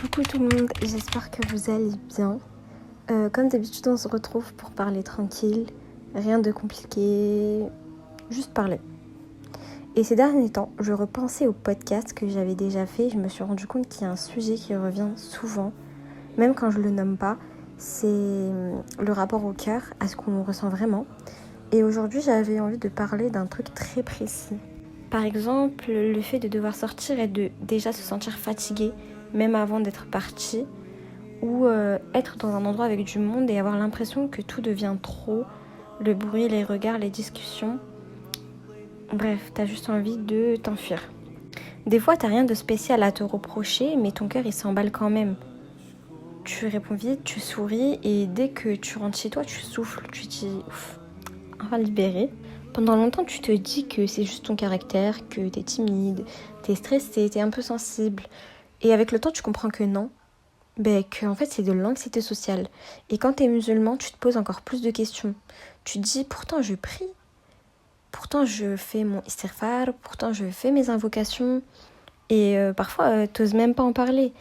Coucou tout le monde, j'espère que vous allez bien. Comme d'habitude, on se retrouve pour parler tranquille, rien de compliqué, juste parler. Et ces derniers temps, je repensais au podcast que j'avais déjà fait. Je me suis rendu compte qu'il y a un sujet qui revient souvent, même quand je le nomme pas. C'est le rapport au cœur, à ce qu'on ressent vraiment. Et aujourd'hui, j'avais envie de parler d'un truc très précis. Par exemple, le fait de devoir sortir et de déjà se sentir fatigué, même avant d'être parti, ou être dans un endroit avec du monde et avoir l'impression que tout devient trop, le bruit, les regards, les discussions. Bref, t'as juste envie de t'enfuir. Des fois, t'as rien de spécial à te reprocher, mais ton cœur il s'emballe quand même. Tu réponds vite, tu souris et dès que tu rentres chez toi, tu souffles, tu te dis ouf, enfin libéré. Pendant longtemps, tu te dis que c'est juste ton caractère, que t'es timide, t'es stressé, t'es un peu sensible. Et avec le temps, tu comprends que non. Que en fait, c'est de l'anxiété sociale. Et quand t'es musulman, tu te poses encore plus de questions. Tu te dis, pourtant je prie, pourtant je fais mon istighfar, pourtant je fais mes invocations. Et parfois, t'oses même pas en parler,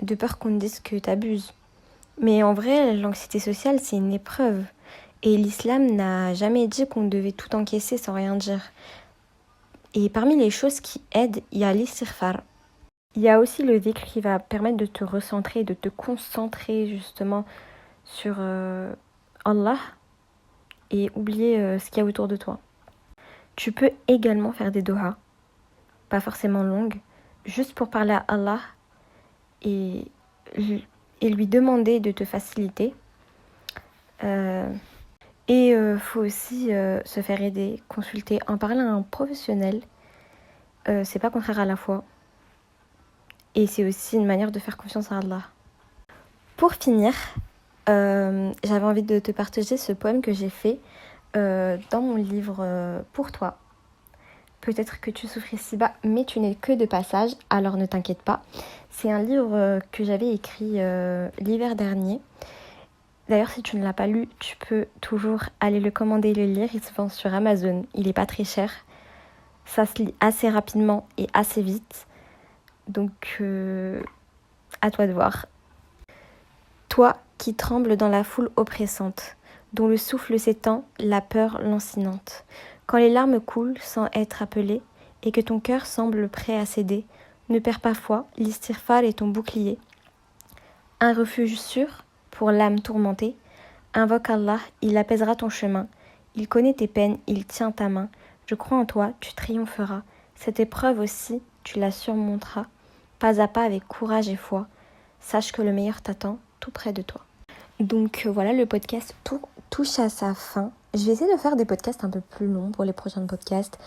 de peur qu'on te dise que t'abuses. Mais en vrai, l'anxiété sociale, c'est une épreuve. Et l'islam n'a jamais dit qu'on devait tout encaisser sans rien dire. Et parmi les choses qui aident, il y a l'istighfar. Il y a aussi le dhikr qui va permettre de te recentrer, de te concentrer justement sur Allah et oublier ce qu'il y a autour de toi. Tu peux également faire des dohas, pas forcément longues, juste pour parler à Allah et lui demander de te faciliter. Et faut aussi se faire aider, consulter, en parler à un professionnel. C'est pas contraire à la foi. Et c'est aussi une manière de faire confiance à Allah. Pour finir, j'avais envie de te partager ce poème que j'ai fait dans mon livre Pour toi. Peut-être que tu souffres ici-bas, mais tu n'es que de passage, alors ne t'inquiète pas. C'est un livre que j'avais écrit l'hiver dernier. D'ailleurs, si tu ne l'as pas lu, tu peux toujours aller le commander et le lire. Il se vend sur Amazon, il n'est pas très cher. Ça se lit assez rapidement et assez vite. Donc, à toi de voir. Toi qui trembles dans la foule oppressante, dont le souffle s'étend, la peur lancinante. Quand les larmes coulent sans être appelées, et que ton cœur semble prêt à céder, ne perds pas foi, l'istighfar est ton bouclier. Un refuge sûr pour l'âme tourmentée. Invoque Allah, il apaisera ton chemin. Il connaît tes peines, il tient ta main. Je crois en toi, tu triompheras. Cette épreuve aussi, tu la surmonteras. Pas à pas avec courage et foi. Sache que le meilleur t'attend tout près de toi. Donc voilà, le podcast touche à sa fin. Je vais essayer de faire des podcasts un peu plus longs pour les prochains podcasts.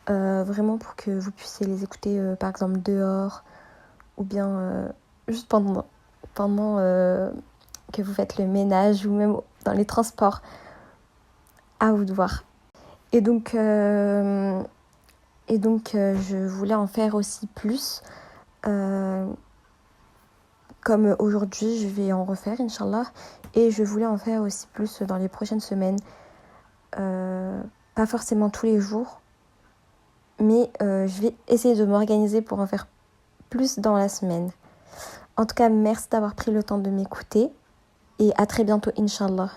Vraiment pour que vous puissiez les écouter par exemple dehors ou bien juste pendant que vous faites le ménage ou même dans les transports. À vous de voir. Et donc je voulais en faire aussi plus. Comme aujourd'hui, je vais en refaire, Inch'Allah. Et je voulais en faire aussi plus dans les prochaines semaines. Pas forcément tous les jours. Mais je vais essayer de m'organiser pour en faire plus dans la semaine. En tout cas, merci d'avoir pris le temps de m'écouter. Et à très bientôt, Inch'Allah.